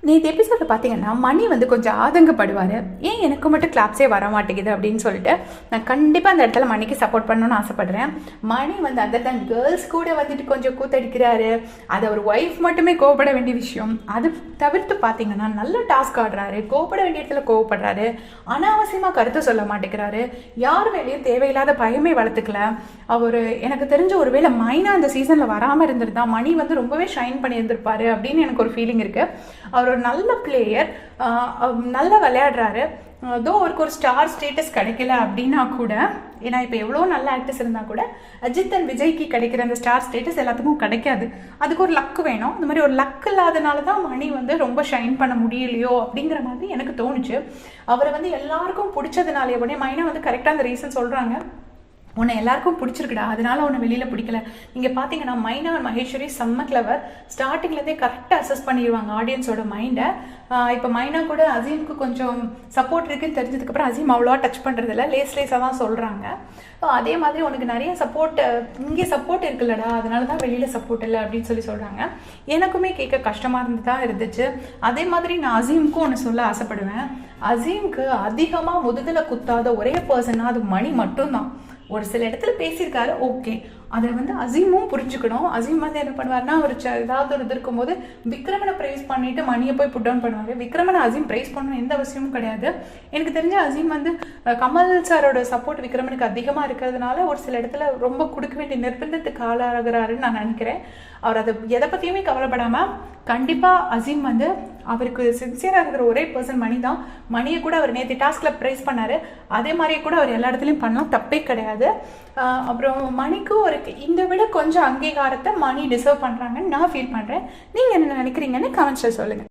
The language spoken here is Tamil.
நேற்று எபிசோடில் பார்த்தீங்கன்னா மணி வந்து கொஞ்சம் ஆதங்கப்படுவார். ஏன் எனக்கு மட்டும் கிளாப்ஸே வர மாட்டேங்குது அப்படின்னு சொல்லிட்டு நான் கண்டிப்பாக அந்த இடத்துல மணிக்கு சப்போர்ட் பண்ணணும்னு ஆசைப்படுறேன். மணி வந்து அதர் தான் கேர்ள்ஸ் கூட வந்துட்டு கொஞ்சம் கூத்தடிக்கிறாரு. அது அவர் ஒய்ஃப் மட்டுமே கோவப்பட வேண்டிய விஷயம். அது தவிர்த்து பார்த்தீங்கன்னா நல்ல டாஸ்க் ஆடுறாரு, கோவப்பட வேண்டிய இடத்துல கோவப்படுறாரு, அனாவசியமாக கருத்து சொல்ல மாட்டேங்கிறாரு, யார் வேலையும் தேவையில்லாத பயமே வளர்த்துக்கல. அவர் எனக்கு தெரிஞ்ச ஒருவேளை மைனா அந்த சீசனில் வராமல் இருந்திருந்தா மணி வந்து ரொம்பவே ஷைன் பண்ணியிருந்திருப்பாரு அப்படின்னு எனக்கு ஒரு ஃபீலிங் இருக்குது. அவர் ஒரு நல்ல பிளேயர், நல்லா விளையாடுறாரு. தோ அவருக்கு ஒரு ஸ்டார் ஸ்டேட்டஸ் கிடைக்கல அப்படின்னா கூட, ஏன்னா இப்போ எவ்வளோ நல்ல ஆக்டர்ஸ் இருந்தால் கூட அஜித் அண்ட் விஜய்க்கு கிடைக்கிற அந்த ஸ்டார் ஸ்டேட்டஸ் எல்லாத்துக்கும் கிடைக்காது. அதுக்கு ஒரு லக் வேணும். அந்த மாதிரி ஒரு லக் இல்லாதனால தான் மணி வந்து ரொம்ப ஷைன் பண்ண முடியலையோ அப்படிங்கிற மாதிரி எனக்கு தோணுச்சு. அவரை வந்து எல்லாருக்கும் பிடிச்சதுனாலே உடனே மைனா வந்து கரெக்டாக அந்த ரீசன் சொல்கிறாங்க. உன்னை எல்லாருக்கும் பிடிச்சிருக்குடா, அதனால உன்னை வெளியில் பிடிக்கல. நீங்கள் பார்த்தீங்கன்னா மைனா மகேஸ்வரி செம்ம கிளவர். ஸ்டார்டிங்லேருந்தே கரெக்டாக அசஸ் பண்ணிடுவாங்க ஆடியன்ஸோட மைண்டை. இப்போ மைனா கூட அசீமுக்கு கொஞ்சம் சப்போர்ட் இருக்குன்னு தெரிஞ்சதுக்கப்புறம் அசீம் அவ்வளோவா டச் பண்ணுறதில்ல, லேஸாக தான் சொல்கிறாங்க. அதே மாதிரி உனக்கு நிறைய சப்போர்ட் இங்கே சப்போர்ட் இருக்குல்லடா, அதனால தான் வெளியில் சப்போர்ட் இல்லை அப்படின்னு சொல்கிறாங்க. எனக்குமே கேட்க கஷ்டமாக இருந்து தான் இருந்துச்சு. அதே மாதிரி நான் அசீமுக்கும் ஒன்று சொல்ல ஆசைப்படுவேன். அசீமுக்கு அதிகமாக முதுதில் குத்தாத ஒரே பர்சனாக அது மணி மட்டும்தான். ஒரு சில இடத்துல பேசியிருக்காரு, ஓகே, அதை வந்து அசீமும் புரிஞ்சுக்கணும். அசீம் வந்து என்ன பண்ணுவார்னா, ஒரு ஏதாவது ஒரு இது இருக்கும்போது விக்ரமனை ப்ரைஸ் பண்ணிட்டு மணியை போய் புட் டவுன் பண்ணுவார். விக்ரமனை அசீம் ப்ரைஸ் பண்ணணும் எந்த அவசியமும் கிடையாது. எனக்கு தெரிஞ்ச அசீம் வந்து கமல் சாரோட சப்போர்ட் விக்ரமனுக்கு அதிகமாக இருக்கிறதுனால ஒரு சில இடத்துல ரொம்ப கொடுக்க வேண்டிய நிர்பந்தத்துக்கு ஆளாகிறாருன்னு நான் நினைக்கிறேன். அவர் அதை எதை பற்றியுமே கவலைப்படாமல் கண்டிப்பாக அசீம் வந்து அவருக்கு சின்சியராக இருக்கிற ஒரே பர்சன் மணி தான். மணியை கூட அவர் நேற்று டாஸ்கில் ப்ரைஸ் பண்ணார். அதே மாதிரியே கூட அவர் எல்லா இடத்துலையும் பண்ணலாம், தப்பே கிடையாது. அப்புறம் மணிக்கும் ஒரு இந்த விட கொஞ்சம் அங்கீகாரத்தை மணி டிசர்வ் பண்ணுறாங்கன்னு நான் ஃபீல் பண்ணுறேன். நீங்கள் என்ன நினைக்கிறீங்கன்னு கமெண்ட்ஸில் சொல்லுங்கள்.